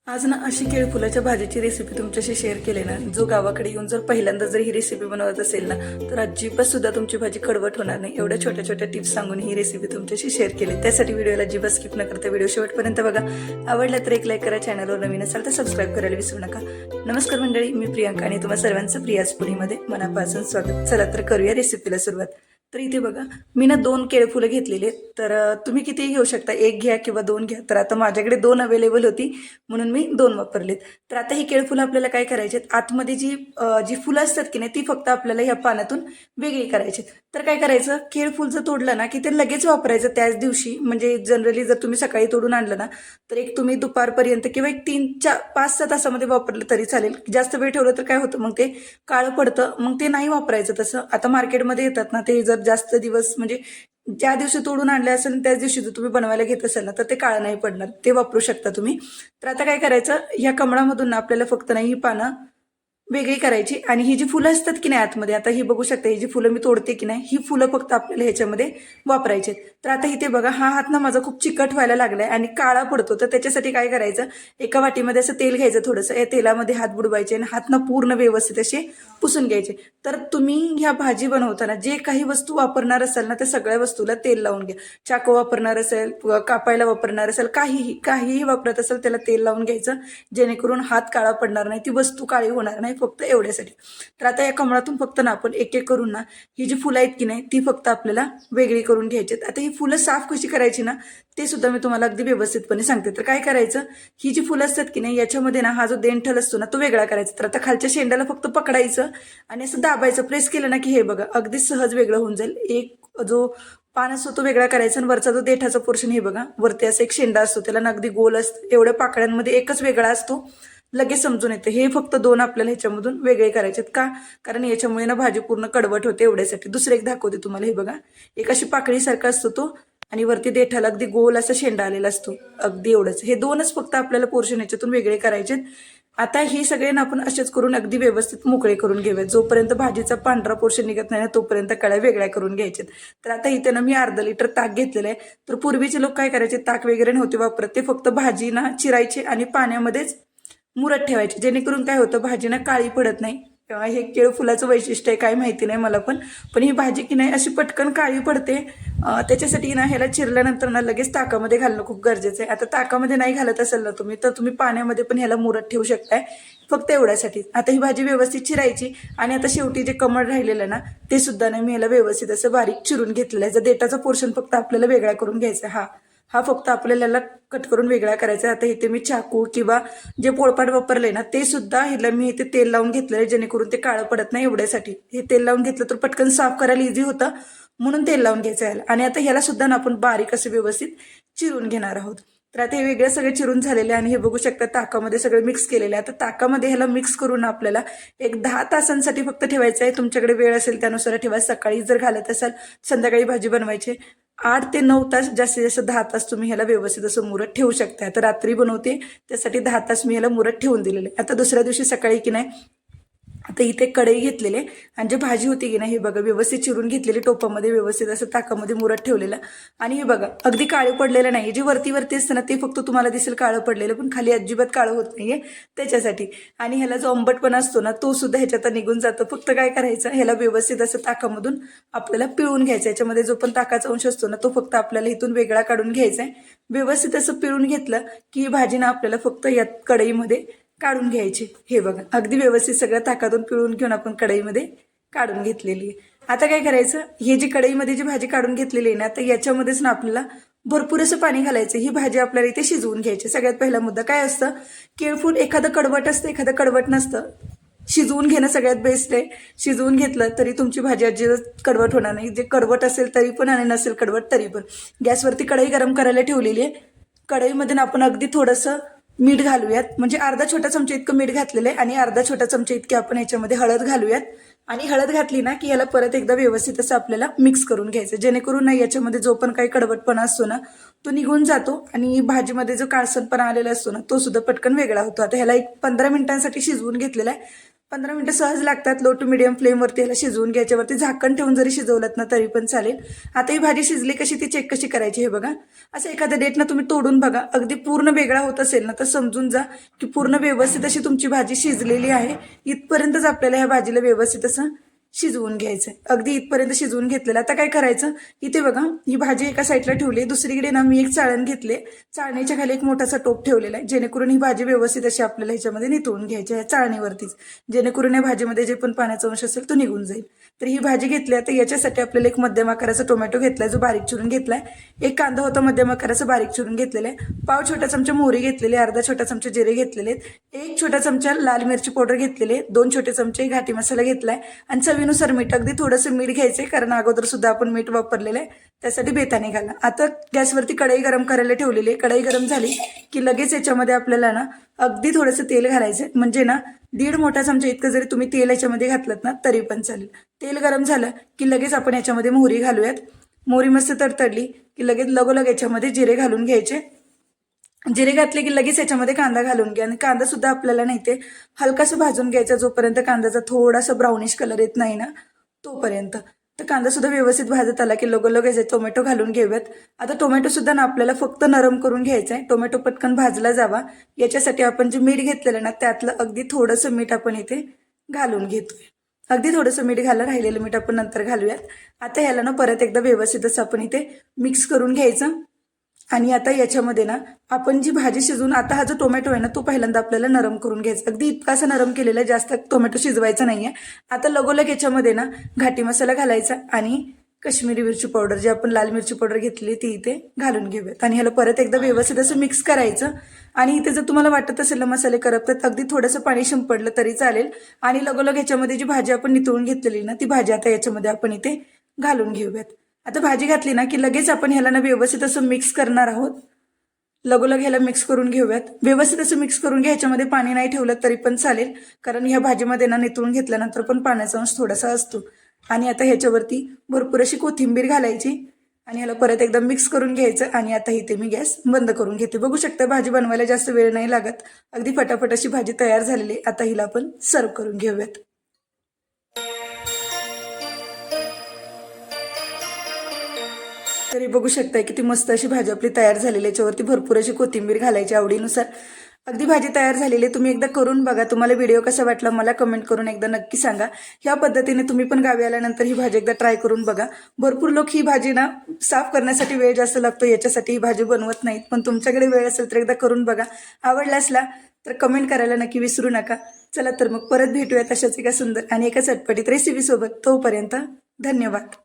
आज ना अशी केळफुलाच्या भाजीची रेसिपी तुमच्याशी शेअर केली ना, जो गावाकडे येऊन जर पहिल्यांदा जर ही रेसिपी बनवत असेल ना, तर अजिबात सुद्धा तुमची भाजी कडवट होणार नाही. एवढ्या छोट्या छोट्या टिप्स सांगून ही रेसिपी तुमच्याशी शेअर केली. त्यासाठी व्हिडिओला अजिबात स्किप न करता व्हिडिओ शेवटपर्यंत बघा. आवडला तर एक लाईक करा, चॅनलवर नवीन असाल तर सबस्क्राईब करायला विसरू नका. नमस्कार मंडळी, मी प्रियांका आणि तुम्हा सर्वांचं प्रियाज पुढीमध्ये मनापासून स्वागत. चला तर करूया रेसिपीला सुरुवात. तर इथे बघा, मी ना 2 केळफुलं घेतलेली आहेत. तर तुम्ही कितीही घेऊ शकता, 1 घ्या किंवा 2 घ्या. तर आता माझ्याकडे 2 अवेलेबल होती म्हणून मी 2 वापरलेत. तर आता ही केळफुलं आपल्याला काय करायचे, आतमध्ये जी फुलं असतात की नाही, ती फक्त आपल्याला ह्या पानातून वेगळी करायची. तर काय करायचं, केळफुल जर तोडलं ना की ते लगेच वापरायचं त्याच दिवशी. म्हणजे जनरली जर तुम्ही सकाळी तोडून आणलं ना, तर एक तुम्ही दुपारपर्यंत किंवा एक 5-6 तासामध्ये वापरलं तरी चालेल. जास्त वेळ ठेवलं तर काय होतं, मग ते काळं पडतं, मग ते नाही वापरायचं तसं. आता मार्केटमध्ये येतात ना, ते जर जास्त दिवस म्हणजे ज्या दिवशी तोडून आणले असेल त्याच दिवशी जर तुम्ही बनवायला घेत असाल ना, तर ते काळं नाही पडणार, ते वापरू शकता तुम्ही. तर आता काय करायचं, ह्या कमळामधून ना आपल्याला फक्त नाही ही पानं वेगळी करायची आणि ही जी फुलं असतात की नाही आतमध्ये, आता ही बघू शकता, ही जी फुलं मी तोडते की नाही, ही फुलं फक्त आपल्याला ह्याच्यामध्ये वापरायचे. तर आता इथे बघा, हा हात ना माझा खूप चिकट व्हायला लागलाय आणि काळा पडतो. तर त्याच्यासाठी काय करायचं, एका वाटीमध्ये असं तेल घ्यायचं थोडंसं, या तेलामध्ये हात बुडवायचे आणि हात ना पूर्ण व्यवस्थित असे पुसून घ्यायचे. तर तुम्ही ह्या भाजी बनवताना जे काही वस्तू वापरणार असाल ना, त्या सगळ्या वस्तूला तेल लावून घ्या. चाकू वापरणार असेल, कापायला वापरणार असेल, काहीही वापरत असेल त्याला तेल लावून घ्यायचं, जेणेकरून हात काळा पडणार नाही, ती वस्तू काळी होणार नाही, फक्त एवढ्यासाठी. तर आता या कमळातून फक्त ना आपण एक एक करून ना ही जी फुलं आहेत की नाही, ती फक्त आपल्याला वेगळी करून घ्यायची. आता ही फुलं साफ कशी करायची ना, ते सुद्धा मी तुम्हाला अगदी व्यवस्थितपणे सांगते. तर काय करायचं, ही जी फुलं असतात की नाही, याच्यामध्ये ना हा जो देंठल असतो ना, तो वेगळा करायचा. तर आता खालच्या शेंड्याला फक्त पकडायचं आणि असं दाबायचं, प्रेस केलं ना की हे बघा अगदी सहज वेगळं होऊन जाईल. एक जो पान असतो तो वेगळा करायचा आणि वरचा जो देठाचा पोर्शन, हे बघा वरती असं एक शेंडा असतो, त्याला ना अगदी गोल असतं, एवढ्या पाकळ्यांमध्ये एकच वेगळा असतो, लगेच समजून येतं. हे फक्त 2 आपल्याला ह्याच्यामधून वेगळे करायचेत. का? कारण याच्यामुळे ना भाजी पूर्ण कडवट होते, एवढ्यासाठी. दुसरं एक दाखवते तुम्हाला, हे बघा एक अशी पाकळीसारखा असतो तो आणि वरती देठाला अगदी गोल असा शेंडा आलेला असतो, अगदी एवढंच. हे 2च फक्त आपल्याला पोर्शन ह्याच्यातून वेगळे करायचे. आता हे सगळे ना आपण असेच करून अगदी व्यवस्थित मोकळे करून घेऊयात. जोपर्यंत भाजीचा पांढरा पोर्शन निघत नाही ना, तोपर्यंत कळ्या वेगळ्या करून घ्यायच्यात. तर आता इथे ना मी अर्धा लिटर ताक घेतलेलं आहे. तर पूर्वीचे लोक काय करायचे, ताक वगैरे नव्हते वापरत, ते फक्त भाजी ना चिरायचे आणि पाण्यामध्येच मुरत ठेवायचे, जेणेकरून काय होतं, भाजी ना काळी पडत नाही. हे केळफुलाचं वैशिष्ट्य आहे, काय माहिती नाही मला पण ही भाजी की नाही अशी पटकन काळी पडते. त्याच्यासाठी ना ह्याला चिरल्यानंतर ना लगेच ताकामध्ये घालणं खूप गरजेचं आहे. आता ताकामध्ये नाही घालत असेल ना तुम्ही, तर तुम्ही पाण्यामध्ये पण ह्याला मुरत ठेवू शकताय, फक्त एवढ्यासाठी. आता ही भाजी व्यवस्थित चिरायची आणि आता शेवटी जे कमळ राहिलेलं ना, ते सुद्धा ना मी ह्याला व्यवस्थित असं बारीक चिरून घेतलेलं आहे. जर देठाचा पोर्शन फक्त आपल्याला वेगळा करून घ्यायचा, हा फक्त आपल्याला कट करून वेगळा करायचा. आता इथे मी चाकू किंवा जे पोळपाट वापरले ना, ते सुद्धा हिला मी इथे तेल लावून घेतलेलं आहे, जेणेकरून ते काळं पडत नाही, एवढ्यासाठी. हे तेल लावून घेतलं तर पटकन साफ करायला इझी होतं, म्हणून तेल लावून घ्यायचं याला. आणि आता ह्याला सुद्धा ना आपण बारीक असं व्यवस्थित चिरून घेणार आहोत. तर आता हे वेगळे सगळे चिरून झालेले आणि हे बघू शकता ताकामध्ये सगळे मिक्स केलेले आहे. आता ताकामध्ये ह्याला मिक्स करून आपल्याला एक 10 तासांसाठी फक्त ठेवायचं आहे. तुमच्याकडे वेळ असेल त्यानुसार ठेवा. सकाळी जर घालत असाल, संध्याकाळी भाजी बनवायची, 8 ते 9 तास, जास्तीत जास्त 10 तास तुम्ही ह्याला व्यवस्थित असं मुरत ठेवू शकता. आता रात्री बनवते त्यासाठी 10 तास मी ह्याला मुरत ठेवून दिलेले. आता दुसऱ्या दिवशी सकाळी की नाही, आता इथे कढई घेतलेले आणि जी भाजी होती की नाही, हे बघा व्यवस्थित चिरून घेतलेली, टोपामध्ये व्यवस्थित असं ताकामध्ये मुरत ठेवलेलं. आणि हे बघा अगदी काळे पडलेलं नाही, जे वरती असतं ना ते फक्त तुम्हाला दिसेल काळं पडलेलं, पण खाली अजिबात काळं होत नाहीये, त्याच्यासाठी. आणि ह्याला जो आंबटपणा असतो ना, तो सुद्धा ह्याच्यात निघून जातो. फक्त काय करायचं, ह्याला व्यवस्थित असं ताकामधून आपल्याला पिळून घ्यायचं. याच्यामध्ये जो पण ताकाचा अंश असतो ना, तो फक्त आपल्याला इथून वेगळा काढून घ्यायचा आहे. व्यवस्थित असं पिळून घेतलं की भाजी ना आपल्याला फक्त या कढईमध्ये काढून घ्यायची. हे बघा अगदी व्यवस्थित सगळं ताकातून पिळून घेऊन आपण कढईमध्ये काढून घेतलेली आहे. आता काय करायचं, हे जी कढईमध्ये जी भाजी काढून घेतलेली आहे ना, तर याच्यामध्येच ना आपल्याला भरपूर असं पाणी घालायचं. ही भाजी आपल्याला इथे शिजवून घ्यायची. सगळ्यात पहिला मुद्दा काय असतं, केळफूल एखादं कडवट असतं, एखादं कडवट नसतं. शिजवून घेणं सगळ्यात बेस्ट आहे. शिजवून घेतलं तरी तुमची भाजी अजिबात कडवट होणार नाही. जे कडवट असेल तरी पण आणि नसेल कडवट तरी पण. गॅसवरती कढई गरम करायला ठेवलेली आहे. कढईमध्ये आपण अगदी थोडंसं मीठ घालूयात, म्हणजे अर्धा छोटा चमचा इतकं मीठ घातलेलं आहे आणि अर्धा छोटा चमचा इतके आपण ह्याच्यामध्ये हळद घालूयात. आणि हळद घातली ना की ह्याला परत एकदा व्यवस्थित असं आपल्याला मिक्स करून घ्यायचं, जेणेकरून ना याच्यामध्ये जो पण काही कडवटपणा असतो ना, तो निघून जातो आणि भाजीमध्ये जो काळसरपणा आलेला असतो ना, तो सुद्धा पटकन वेगळा होतो. आता ह्याला एक 15 मिनिटांसाठी शिजवून घेतलेला आहे. 15 मिनिटं सहज लागतात. लो टू मिडियम फ्लेमवरती याला शिजवून घ्यायच्यावरती झाकण ठेवून जरी शिजवलात ना तरी पण चालेल. आता ही भाजी शिजली कशी ती चेक कशी करायची हे बघा. असं एखाद्या डेट ना तुम्ही तोडून बघा. अगदी पूर्ण वेगळा होत असेल ना तर समजून जा की पूर्ण व्यवस्थित अशी तुमची भाजी शिजलेली आहे. इथपर्यंतच आपल्याला ह्या भाजीला व्यवस्थित असं शिजवून घ्यायचंय. अगदी इथपर्यंत शिजवून घेतलेलं. आता काय करायचं, इथे बघा ही भाजी एका साईडला ठेवली, दुसरीकडे ना मी एक चाळण घेतले. चाळणीच्या खाली एक मोठासा टोप ठेवलेला आहे, जेणेकरून ही भाजी व्यवस्थित अशी आपल्याला ह्याच्यामध्ये नितळून घ्यायची आहे चाळणीवरतीच, जेणेकरून या भाजीमध्ये जे पण पाण्याचा अंश असेल तो निघून जाईल. तर ही भाजी घेतली. आता याच्यासाठी आपल्याला एक मध्यम आकाराचा टोमॅटो घेतलाय जो बारीक चिरून घेतलाय. एक कांदा होता मध्यम आकाराचा बारीक चिरून घेतलेला आहे. पाव छोटा चमचा मोहरी घेतलेली, अर्धा छोटा चमचा जिरे घेतलेले आहेत, एक छोटा चमचा लाल मिरची पावडर घेतलेले, 2 छोटे चमचे घाटी मसाला घेतलाय आणि चवीनुसार मीठ. अगदी थोडंसं मीठ घ्यायचंय कारण अगोदर सुद्धा आपण मीठ वापरलेलं आहे, त्यासाठी बेताने घाला. आता गॅसवरती कढई गरम करायला ठेवलेली आहे. कढई गरम झाली की लगेच याच्यामध्ये आपल्याला ना अगदी थोडंसं तेल घालायचंय. म्हणजे ना 1.5 मोठा चमचा इतकं जरी तुम्ही तेल याच्यामध्ये घातलं ना तरी पण चालेल. तेल गरम झालं की लगेच आपण याच्यामध्ये मोहरी घालूयात. मोहरी मस्त तडतडली की लगेच लगोलग याच्यामध्ये जिरे घालून घ्यायचे. जिरे घातले की लगेच याच्यामध्ये कांदा घालून घ्या आणि कांदा सुद्धा आपल्याला नाही ते हलकासं भाजून घ्यायचा, जोपर्यंत कांद्याचा थोडासा ब्राउनिश कलर येत नाही ना तोपर्यंत. तर कांदा सुद्धा व्यवस्थित भाजत आला की लगोलग याचे टोमॅटो घालून घेऊयात. आता टोमॅटो सुद्धा ना आपल्याला फक्त नरम करून घ्यायचा आहे. टोमॅटो पटकन भाजला जावा याच्यासाठी आपण जे मीठ घेतलेलं ना त्यातलं अगदी थोडंसं मीठ आपण इथे घालून घेतोय. अगदी थोडंसं मीठ घाला, राहिलेलं मीठ आपण नंतर घालूयात. आता ह्याला ना परत एकदा व्यवस्थित असं आपण इथे मिक्स करून घ्यायचं. आणि आता याच्यामध्ये ना आपण जी भाजी शिजवून आता हा जो टोमॅटो आहे ना तो पहिल्यांदा आपल्याला नरम करून घ्यायचा. अगदी इतकासा नरम केलेला, जास्त टोमॅटो शिजवायचा नाहीये. आता लगोलग याच्यामध्ये ना घाटी मसाला घालायचा आणि कश्मीरी मिरची पावडर, जी आपण लाल मिरची पावडर घेतली ती इथे घालून घेऊयात. आणि ह्याला परत एकदा व्यवस्थित असं मिक्स करायचं. आणि इथे जर तुम्हाला वाटत असेल ना मसाले करपतात, अगदी थोडंसं पाणी शिंपडलं तरी चालेल. आणि लगोलग याच्यामध्ये जी भाजी आपण नितळून घेतलेली ना ती भाजी आता याच्यामध्ये आपण इथे घालून घेऊयात. आता भाजी घातली ना की लगेच आपण ह्याला ना व्यवस्थित असं मिक्स करणार आहोत. लगोलग ह्याला मिक्स करून घेऊयात. व्यवस्थित असं मिक्स करून घ्या. ह्याच्यामध्ये पाणी नाही ठेवलं तरी पण चालेल, कारण ह्या भाजीमध्ये ना नितळून घेतल्यानंतर पण पाण्याचा अंश थोडासा असतो. आणि आता ह्याच्यावरती भरपूर अशी कोथिंबीर घालायची आणि ह्याला परत एकदा मिक्स करून घ्यायचं. आणि आता इथे मी गॅस बंद करून घेते. बघू शकता भाजी बनवायला जास्त वेळ नाही लागत, अगदी फटाफट अशी भाजी तयार झालेली. आता हिला आपण सर्व करून घेऊयात. तरी बघू शकताय किती मस्त अशी भाजी आपली तयार झालेली. याच्यावरती भरपूर अशी कोथिंबीर घालायची आवडीनुसार. अगदी भाजी तयार झालेली. तुम्ही एकदा करून बघा. तुम्हाला व्हिडिओ कसा वाटला मला कमेंट करून एकदा नक्की सांगा. ह्या पद्धतीने तुम्ही पण गावी आल्यानंतर ही भाजी एकदा ट्राय करून बघा. भरपूर लोक ही भाजी ना साफ करण्यासाठी वेळ जास्त लागतो याच्यासाठी ही भाजी बनवत नाहीत, पण तुमच्याकडे वेळ असेल तर एकदा करून बघा. आवडला असला तर कमेंट करायला नक्की विसरू नका. चला तर मग परत भेटूयात अशाच एका सुंदर आणि एका चटपटीत रेसिपी सोबत. तोपर्यंत धन्यवाद.